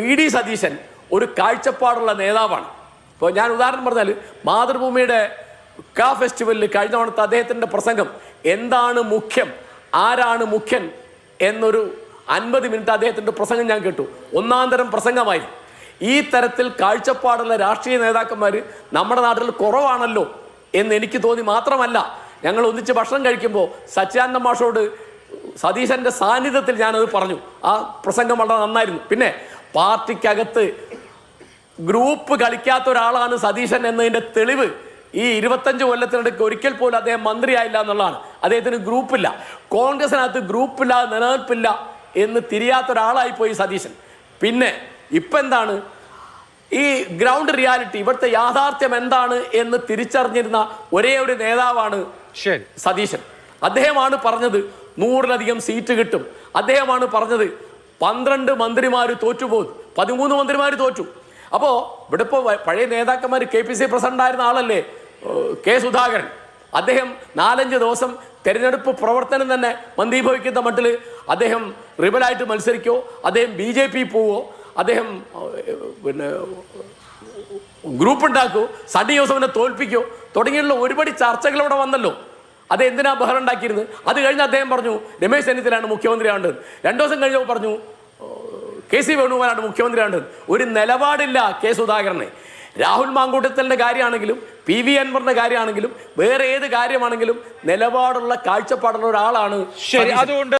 VD. Satheesan ഒരു കാഴ്ചപ്പാടുള്ള നേതാവാണ്. ഇപ്പോൾ ഞാൻ ഉദാഹരണം പറഞ്ഞാൽ മാതൃഭൂമിയുടെ ഫെസ്റ്റിവലിൽ കഴിഞ്ഞ തവണത്തെ അദ്ദേഹത്തിൻ്റെ പ്രസംഗം എന്താണ് മുഖ്യം, ആരാണ് മുഖ്യൻ എന്നൊരു 50 മിനിറ്റ് അദ്ദേഹത്തിൻ്റെ പ്രസംഗം ഞാൻ കേട്ടു. ഒന്നാന്തരം പ്രസംഗമായി. ഈ തരത്തിൽ കാഴ്ചപ്പാടുള്ള രാഷ്ട്രീയ നേതാക്കന്മാർ നമ്മുടെ നാട്ടിൽ കുറവാണല്ലോ എന്ന് എനിക്ക് തോന്നി. മാത്രമല്ല, ഞങ്ങൾ ഒന്നിച്ച് ഭക്ഷണം കഴിക്കുമ്പോൾ സച്ചിദാനന്ദ മാഷോട് സതീശൻ്റെ സാന്നിധ്യത്തിൽ ഞാനത് പറഞ്ഞു. ആ പ്രസംഗം വളരെ നന്നായിരുന്നു. പിന്നെ പാർട്ടിക്കകത്ത് ഗ്രൂപ്പ് കളിക്കാത്ത ഒരാളാണ് സതീശൻ എന്നതിൻ്റെ തെളിവ് ഈ 25 കൊല്ലത്തിനിടയ്ക്ക് ഒരിക്കൽ പോലും അദ്ദേഹം മന്ത്രിയായില്ല എന്നുള്ളതാണ്. അദ്ദേഹത്തിന് ഗ്രൂപ്പില്ല. കോൺഗ്രസിനകത്ത് ഗ്രൂപ്പില്ല, നിലനിൽപ്പില്ല എന്ന് തിരിയാത്ത ഒരാളായി പോയി സതീശൻ. പിന്നെ ഇപ്പം എന്താണ് ഈ ഗ്രൗണ്ട് റിയാലിറ്റി, ഇവിടുത്തെ യാഥാർത്ഥ്യം എന്താണ് എന്ന് തിരിച്ചറിഞ്ഞിരുന്ന ഒരേ ഒരു നേതാവാണ് സതീശൻ. അദ്ദേഹമാണ് പറഞ്ഞത് 100-ലധികം സീറ്റ് കിട്ടും. അദ്ദേഹമാണ് പറഞ്ഞത് 12 മന്ത്രിമാർ തോറ്റുപോകും, 13 മന്ത്രിമാർ തോറ്റു. അപ്പോൾ ഇവിടെ ഇപ്പോൾ പഴയ നേതാക്കന്മാർ KPC പ്രസിഡന്റ് ആയിരുന്ന ആളല്ലേ കെ സുധാകരൻ. അദ്ദേഹം 4-5 ദിവസം തെരഞ്ഞെടുപ്പ് പ്രവർത്തനം തന്നെ മന്ദീഭവിക്കുന്ന മട്ടിൽ അദ്ദേഹം റിബലായിട്ട് മത്സരിക്കോ, അദ്ദേഹം BJP പോവോ, അദ്ദേഹം പിന്നെ ഗ്രൂപ്പ് ഉണ്ടാക്കോ, സണ്ണി ജോസഫിനെ തോൽപ്പിക്കോ തുടങ്ങിയുള്ള ഒരുപാട് ചർച്ചകൾ ഇവിടെ വന്നല്ലോ. അത് എന്തിനാ ബഹളം ഉണ്ടാക്കിയിരുന്നത്? അത് കഴിഞ്ഞ് അദ്ദേഹം പറഞ്ഞു രമേശ് ചെന്നിത്തലയാണ് മുഖ്യമന്ത്രിയാണ്ടത്. 2 ദിവസം കഴിഞ്ഞപ്പോൾ പറഞ്ഞു KC വേണുഗോപാലാണ് മുഖ്യമന്ത്രിയാണ്ടത്. ഒരു നിലപാടില്ല കെ സുധാകരനെ. രാഹുൽ മാങ്കൂട്ടത്തലിൻ്റെ കാര്യമാണെങ്കിലും PV അൻവറിൻ്റെ കാര്യമാണെങ്കിലും വേറെ ഏത് കാര്യമാണെങ്കിലും നിലപാടുള്ള കാഴ്ചപ്പാടുള്ള ഒരാളാണ്. അതുകൊണ്ട്